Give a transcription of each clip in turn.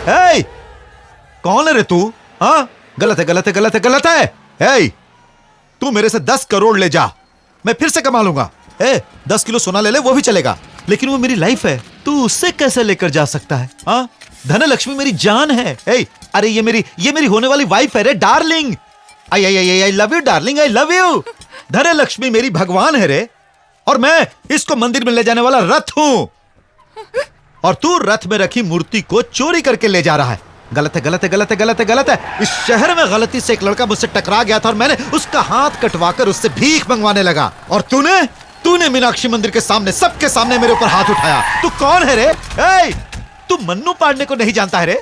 ए, कौन है रे तू? हाँ, गलत है, गलत है, गलत है, गलत है। ए, तू मेरे से 10 करोड़ ले जा, मैं फिर से कमा लूंगा। 10 किलो सोना ले ले, वो भी चलेगा, लेकिन वो मेरी लाइफ है, तू उससे कैसे लेकर जा सकता है? हाँ, धनलक्ष्मी मेरी जान है। अरे ये मेरी होने वाली वाइफ है रे, darling. I love you darling, I love you. Dhanlaxmi मेरी भगवान है रे, और मैं इसको मंदिर में ले जाने वाला रथ हूं, और तू रथ में रखी मूर्ति को चोरी करके ले जा रहा है। गलत है, गलत है, गलत है, गलत है, गलत है। इस शहर में गलती से एक लड़का मुझसे टकरा गया था और मैंने उसका हाथ कटवाकर उससे भीख मंगवाने लगा, और तूने मीनाक्षी मंदिर के सामने, सबके सामने मेरे ऊपर हाथ उठाया। तू कौन है रे? तू मन्नू पांडे को नहीं जानता है रे?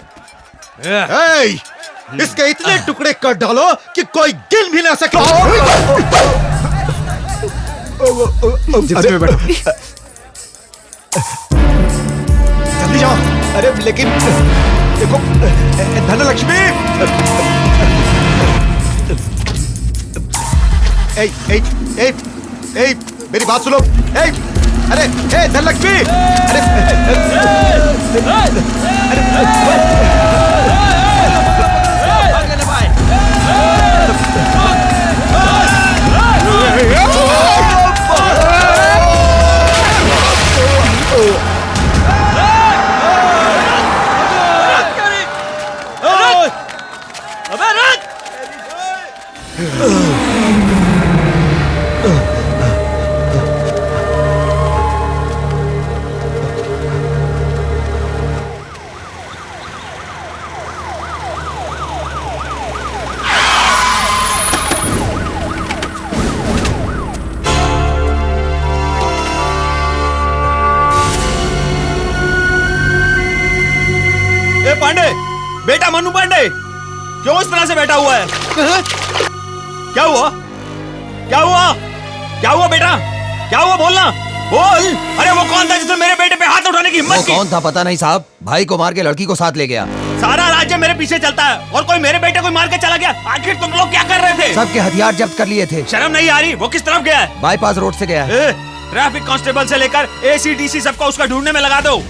इसके इतने टुकड़े कर डालो कि कोई गिन भी ना सके। जिप्सी में बैठो। जल्दी जाओ। अरे लेकिन देखो धनलक्ष्मी। मेरी बात सुनो। अरे धनलक्ष्मी, पांडे, बेटा मन्नू पांडे, क्यों इस तरह से बैठा हुआ है? क्या हुआ? क्या हुआ? क्या हुआ बेटा? क्या हुआ, बोलना, बोल। अरे वो कौन था जिसने मेरे बेटे पे हाथ उठाने की हिम्मत की? कौन था पता नहीं साहब, भाई को मार के लड़की को साथ ले गया। सारा राज्य मेरे पीछे चलता है और कोई मेरे बेटे को मार के चला गया। आखिर तुम लोग क्या कर रहे थे? सबके हथियार जब्त कर लिए थे। शर्म नहीं आ रही? वो किस तरफ गया है? बाईपास रोड से गया है। ट्रैफिक कांस्टेबल से लेकर ACDC सबको उसका ढूंढने में लगा दो।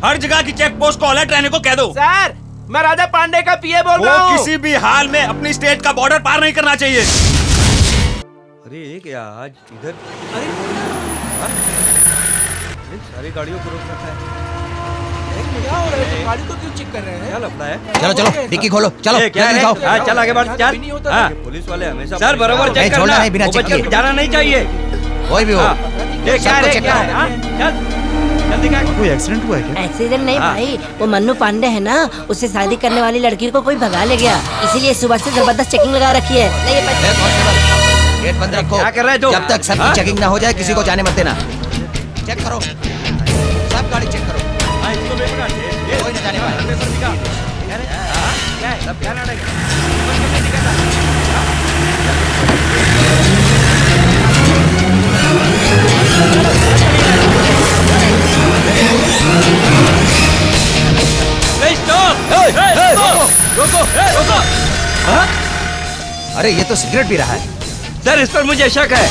हर जगह की चेक पोस्ट को अलर्ट रहने को कह दो। सर, मैं राजा पांडे का पीए बोल रहा हूँ। किसी भी हाल में अपनी स्टेट का बॉर्डर पार नहीं करना चाहिए। अरे क्या आज इधर सारी गाड़ियों को रोक रखा है। क्या हो रहा है? गाड़ी को क्यों चेक कर रहे हैं? क्या लफड़ा है? चलो चलो डिक्की खोलो, चलो क्या है? चल आगे बढ़, चल। पुलिस वाले हमेशा सर बराबर चेक करना है, बिना चेक किए जाना नहीं चाहिए। कोई भी हो, क्या है? चल जल्दी। कोई एक्सीडेंट हुआ है क्या? एक्सीडेंट नहीं भाई, वो मन्नू पांडे है ना, उससे शादी करने वाली लड़की को कोई भगा ले गया, इसीलिए सुबह से जबरदस्त चेकिंग लगा रखी है। गेट बंद रखो। क्या कर रहे हो? जब तक सबकी चेकिंग ना हो जाए किसी को जाने मत देना। चेक करो, सब गाड़ी चेक करो, कोई न जाने पाए। रोको। अरे ये तो सिगरेट पी रहा है। सर इस पर मुझे शक है।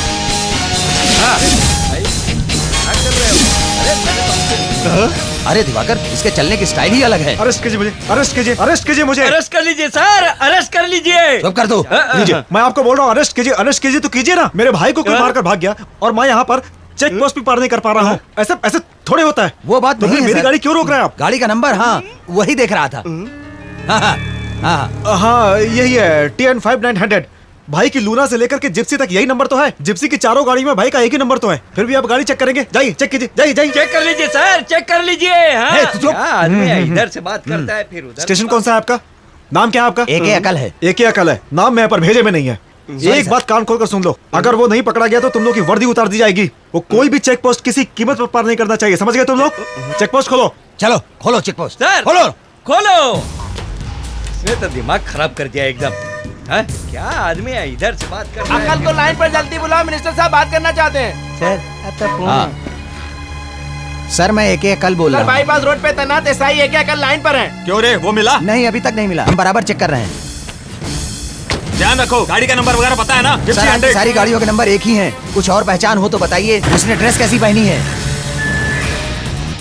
अरे दिवाकर, इसके चलने की स्टाइल ही अलग है। अरेस्ट कीजिए मुझे, अरेस्ट कीजिए, अरेस्ट कीजिए मुझे। अरेस्ट कर लीजिए सर, अरेस्ट कर लीजिए। चुप कर दो। लीजिए, मैं आपको बोल रहा हूँ अरेस्ट कीजिए, अरेस्ट कीजिए तो कीजिए ना। मेरे भाई को कोई मारकर भाग गया और मैं यहाँ पर चेक पोस्ट भी पार नहीं कर पा रहा हूँ। ऐसे थोड़े होता है। वो बात तो नहीं है मेरी सर। गाड़ी क्यों रोक रहे हैं आप? गाड़ी का नंबर, हाँ वही देख रहा था। हाँ यही है, TN 5900। भाई की लूना से लेकर के जिप्सी तक यही नंबर तो है। जिप्सी की चारों गाड़ी में भाई का एक ही नंबर तो है। फिर भी आप गाड़ी चेक करेंगे? जाइए चेक कीजिए, जाइए। चेक कर लीजिए सर, चेक कर लीजिए। आदमी इधर से बात करता है फिर उधर। स्टेशन कौन सा है आपका? नाम क्या है आपका? एक ही अकल है। एक ही अकल है, नाम में है पर भेजे में नहीं है। एक बात कान खोलकर सुन लो, अगर वो नहीं पकड़ा गया तो तुम लोग की वर्दी उतार दी जाएगी। वो कोई भी चेक पोस्ट किसी कीमत पर पार नहीं करना चाहिए, समझ गए तुम लोग? चेक पोस्ट खोलो। चलो खोलो चेक पोस्ट। सर खोलो खोलो। इसने तो दिमाग खराब कर दिया एकदम। क्या आदमी है, इधर से बात कर रहा है। अकल को लाइन पर जल्दी बुलाओ, मिनिस्टर साहब बात करना चाहते हैं। हाँ। सर मैं एक अकल बोल रहा हूँ। बाईपास रोड पे तैनात SI एक अकल लाइन पर है। क्यों रे, वो मिला? नहीं अभी तक नहीं मिला, हम बराबर चेक कर रहे हैं। ध्यान रखो, गाड़ी का नंबर वगैरह पता है ना? सर सारी गाड़ियों के नंबर एक ही हैं। कुछ और पहचान हो तो बताइए। उसने ड्रेस कैसी पहनी है?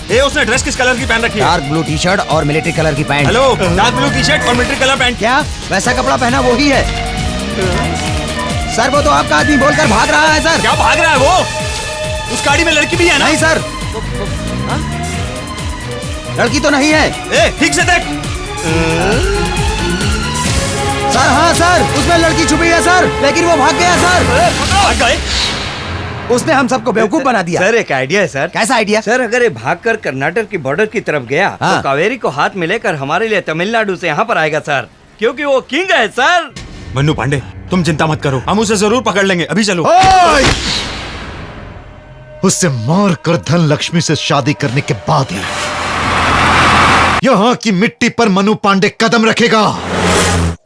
ये उसने ड्रेस किस कलर की पहन रखी है? डार्क ब्लू टी शर्ट और मिलिट्री कलर की pant. Hello, dark blue T shirt और मिलिट्री कलर पैंट। क्या वैसा कपड़ा पहना वो ही है? सर वो तो आपका आदमी बोलकर भाग रहा है सर। क्या भाग रहा है वो? उस गाड़ी में लड़की भी है ना? नहीं सर, लड़की तो नहीं है ए, ठीक से देख। सर। हाँ सर, उसमें लड़की छुपी है सर, लेकिन वो भाग गया सर। भाग गए? उसने हम सबको बेवकूफ बना दिया। सर एक आइडिया है सर। कैसा आइडिया? सर अगर ये भागकर कर्नाटक की बॉर्डर की तरफ गया हाँ। तो कावेरी को हाथ में लेकर हमारे लिए तमिलनाडु से यहाँ पर आएगा सर, क्योंकि वो किंग है सर। मन्नू पांडे, तुम चिंता मत करो, हम उसे जरूर पकड़ लेंगे। अभी चलो। ओए! उससे मार कर धन लक्ष्मी से शादी करने के बाद ही यहां की मिट्टी पर मनु पांडे कदम रखेगा।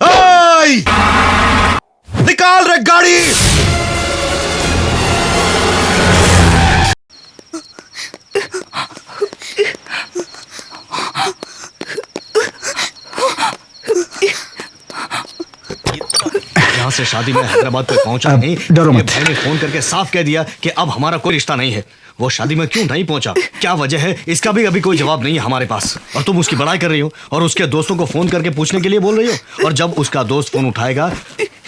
ओए! निकाल रे गाड़ी। यहाँ से शादी में हैदराबाद पे पहुंचा नहीं। डरो ये मत। भाई ने फोन करके साफ कह दिया कि अब हमारा कोई रिश्ता नहीं है। वो शादी में क्यों नहीं पहुंचा, क्या वजह है, इसका भी अभी कोई जवाब नहीं है हमारे पास। और तुम उसकी बड़ाई कर रही हो और उसके दोस्तों को फोन करके पूछने के लिए बोल रही हो। और जब उसका दोस्त फोन उठाएगा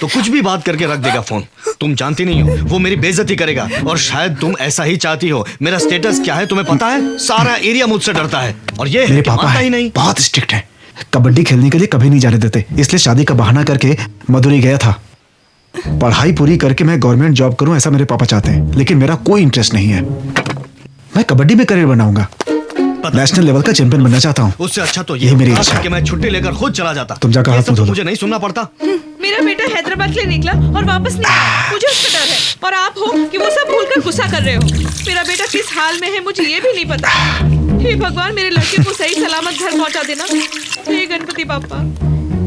तो कुछ भी बात करके रख देगा फोन। तुम जानती नहीं हो, वो मेरी बेइज्जती करेगा। और शायद तुम ऐसा ही चाहती हो। मेरा स्टेटस क्या है तुम्हें पता है? सारा एरिया मुझसे डरता है। और ये मेरे कि पापा मानता है, ही नहीं। बहुत स्ट्रिक्ट है। कबड्डी खेलने के लिए कभी नहीं जाने देते, इसलिए शादी का बहाना करके मदुरई गया था। पढ़ाई पूरी करके मैं गवर्नमेंट जॉब करूं ऐसा मेरे पापा चाहते हैं, लेकिन मेरा कोई इंटरेस्ट नहीं है। मैं कबड्डी में करियर बनाऊंगा, नेशनल लेवल का चैंपियन बनना चाहता हूँ। उससे अच्छा तो यही मेरी था इच्छा है। कि मैं छुट्टी लेकर खुद चला जाता। तुम जाकर ये हाथ सब मुंह धो तो लो। मुझे नहीं सुनना पड़ता। मेरा बेटा हैदराबाद के लिए निकला और वापस नहीं आया। मुझे उसका डर है और आप हो कि वो सब भूलकर गुस्सा कर रहे हो। मेरा बेटा किस हाल में है मुझे ये भी नहीं पता। हे भगवान, मेरे लड़के को सही सलामत घर पहुंचा देना। हे गणपति बापा,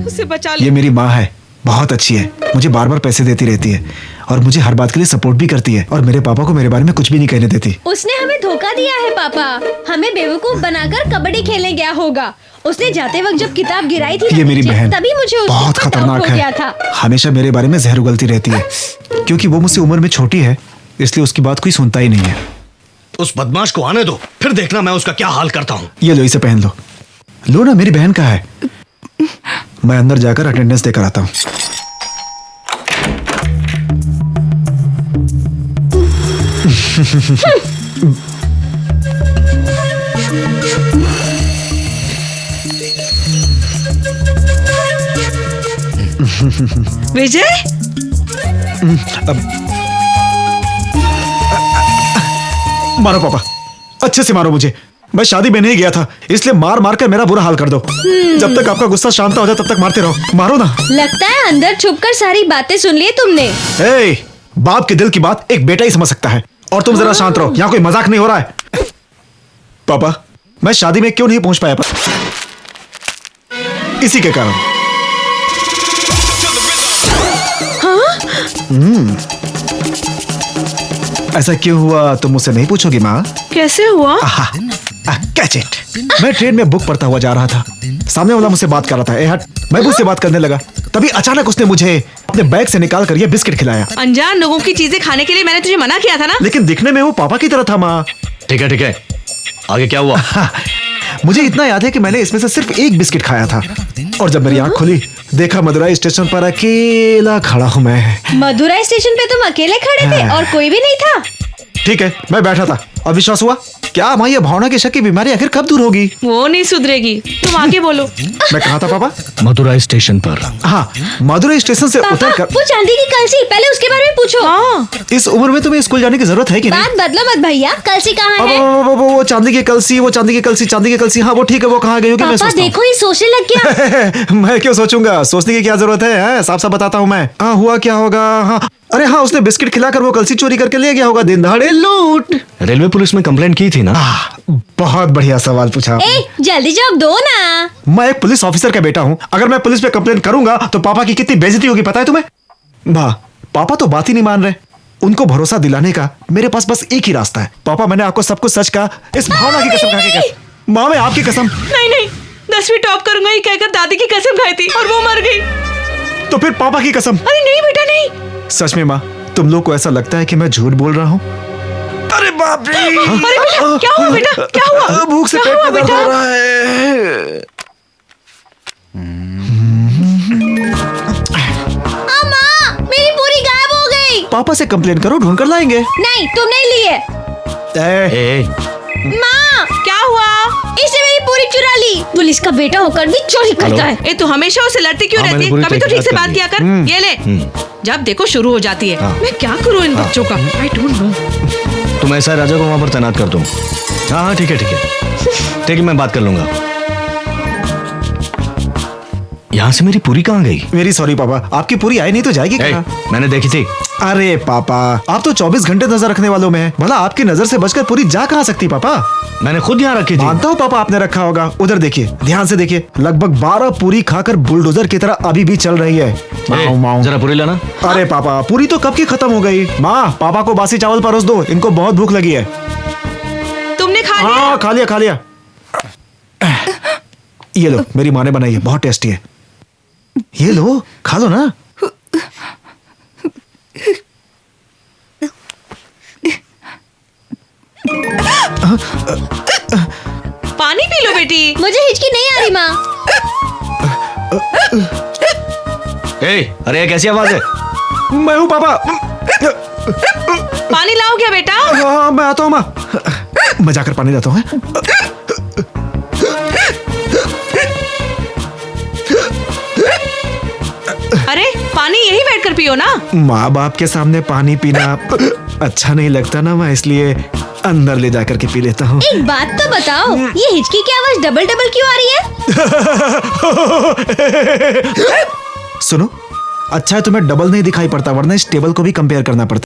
उसे बचा ले। ये मेरी माँ है, बहुत अच्छी है, मुझे बार बार पैसे देती रहती है और मुझे हर बात के लिए सपोर्ट भी करती है। और मेरे पापा को मेरे बारे में कुछ भी नहीं कहने देती। उसने हमें धोखा दिया है पापा, हमें बेवकूफ बनाकर कबड्डी खेलने गया होगा। उसने जाते वक्त जब किताब गिराई थी ये मेरी नीचे, बहन तभी मुझे उसके बहुत ऊपर खतरनाक डाउट हो गया है, था। हमेशा मेरे बारे में जहर उगलती रहती है। क्योंकि वो मुझसे उम्र में छोटी है, इसलिए उसकी बात कोई सुनता ही नहीं है। उस बदमाश को आने दो, फिर देखना मैं उसका क्या हाल करता हूँ। ये लो, इसे पहन लो। लो ना, मेरी बहन का है। मैं अंदर जाकर अटेंडेंस देकर आता हूँ। विजय, मारो पापा, अच्छे से मारो मुझे। मैं शादी में नहीं गया था, इसलिए मार मार कर मेरा बुरा हाल कर दो। जब तक आपका गुस्सा शांत हो जाए तब तक मारते रहो। मारो ना। लगता है अंदर छुपकर सारी बातें सुन ली तुमने। ए, बाप के दिल की बात एक बेटा ही समझ सकता है। और तुम जरा शांत रहो, यहाँ कोई मजाक नहीं हो रहा है। पापा, मैं शादी में क्यों नहीं पहुंच पाया? इसी के कारण। ऐसा क्यों हुआ तुम मुझसे नहीं पूछोगी माँ? कैसे हुआ? Catch it. मैं ट्रेन में बुक पढ़ता हुआ जा रहा था, सामने वाला मुझसे बात कर रहा था। ए हट, मैं भी उससे बात करने लगा, तभी अचानक उसने मुझे अपने बैग से निकाल कर ये बिस्किट खिलाया। अनजान लोगों की चीजें खाने के लिए मैंने तुझे मना किया था ना। लेकिन दिखने में वो पापा की तरह था माँ। ठीक है, आगे क्या हुआ? मुझे इतना याद है कि मैंने इसमें से सिर्फ एक बिस्किट खाया था। और जब मेरी आंख खुली, देखा मदुरई स्टेशन पर अकेला खड़ा हूँ मैं। मदुरई स्टेशन पे तुम अकेले खड़े थे और कोई भी नहीं था? ठीक है, मैं बैठा था और विश्वास हुआ। क्या माँ, ये भावना की शक की बीमारी आखिर कब दूर होगी? वो नहीं सुधरेगी, तुम आगे बोलो। मैं कहा था पापा? मदुरई स्टेशन पर। हाँ, मदुरई स्टेशन से पापा, उतर कर। वो चांदी की कलसी, पहले उसके बारे में पूछो। हाँ। इस उम्र में तुम्हें स्कूल जाने की जरूरत है कि नहीं? बात बदलो मत भैया, कलसी कहाँ है? वो चांदी की कलसी, वो चांदी की कलसी। हाँ वो ठीक है, वो कहाँ गई होगी? मैं पापा सोचता हूँ। देखो, ये सोचने लग गया। मैं क्यों सोचूंगा, सोचने की क्या जरूरत है? साफ साफ बताता हूँ मैं। हाँ, हुआ क्या होगा? हाँ, अरे हाँ, उसने बिस्किट खिलाकर वो कलसी चोरी करके ले गया होगा। दिन दहाड़े लूट। रेलवे पुलिस में कंप्लेंट की थी ना? बहुत बढ़िया सवाल पूछा। ए, जल्दी जवाब दो ना। मैं एक पुलिस ऑफिसर का बेटा हूँ, अगर मैं पुलिस पे कंप्लेन करूंगा तो पापा की कितनी बेइज्जती होगी पता है तुम्हें? माँ, पापा तो बात ही नहीं मान रहे। उनको भरोसा दिलाने का मेरे पास बस एक ही रास्ता है। पापा, मैंने आपको सब कुछ सच कहा, इस भावना की कसम खा के कहा। माँ, मैं आपकी कसम। नहीं, 10वीं टॉप करूंगा ये कहकर दादी की कसम खाई थी और वो मर गई। तो फिर पापा की कसम। अरे नहीं बेटा, नहीं। सच में माँ, तुम लोग को ऐसा लगता है कि मैं झूठ बोल रहा हूँ? अरे बाप रे! अरे बेटा क्या हुआ बेटा, क्या हुआ? भूख से क्या पेट हुआ में दर्द बेटा? हो रहा है। अम्मा, मेरी पूरी गायब हो गई। पापा से कंप्लेन करो, ढूंढ कर लाएंगे। नहीं, तुम नहीं लिए। माँ, क्या हुआ? इसने मेरी पूरी चुरा ली। पुलिस का बेटा होकर भी चोरी करता है। ए तू हमेशा उसे लड़ती क्यों हाँ, रहती मैंने है? पूरी कभी तो ठीक से तहकीकात बात कर किया ली। कर। ये ले, जब देखो शुरू हो जाती है। मैं क्या करूँ इन बच्चों का? I don't know. तुम ऐसा राजा को वहां पर तैनात कर दो। हाँ हाँ ठीक है ठीक है ठीक है, मैं बात कर लूंगा। यहाँ से मेरी पूरी कहाँ गई? मेरी सॉरी पापा, आपकी पूरी आई नहीं तो जाएगी ए, कहाँ? मैंने देखी थी। अरे पापा, आप तो 24 घंटे नजर रखने वालों में हैं। भला आपकी नजर से बचकर पूरी जा कहाँ सकती पापा? मैंने खुद यहाँ रखी थी। मानता हूँ पापा आपने रखा होगा। उधर देखिए, ध्यान से देखिए, लगभग 12 पूरी खाकर बुलडोजर की तरह अभी भी चल रही है। माऊ, माऊ। जरा पूरी लाना। अरे पापा, पूरी तो कब की खत्म हो गई। माँ, पापा को बासी चावल परोस दो, इनको बहुत भूख लगी है। तुमने खा लिया? हाँ, खा लिया खा लिया। ये लो, मेरी माँ ने बनाई है, बहुत टेस्टी है। ये लो, खा लो ना। पानी पी लो बेटी। मुझे हिचकी नहीं आ रही माँ। अरे ये कैसी आवाज है? मैं हूँ पापा। पानी लाओ क्या बेटा? हाँ, मैं आता हूँ माँ। मैं जाकर पानी लाता हूँ। अरे पानी यही बैठकर पियो ना। माँ बाप के सामने पानी पीना अच्छा नहीं लगता ना, मैं इसलिए अंदर ले जाकर के पी लेता हूँ। एक बात तो बताओ, ये हिचकी की आवाज डबल डबल क्यों आ रही है? सुनो, अच्छा है तुम्हें डबल नहीं दिखाई पड़ता, वरना इस टेबल को भी कंपेयर करना पड़ता।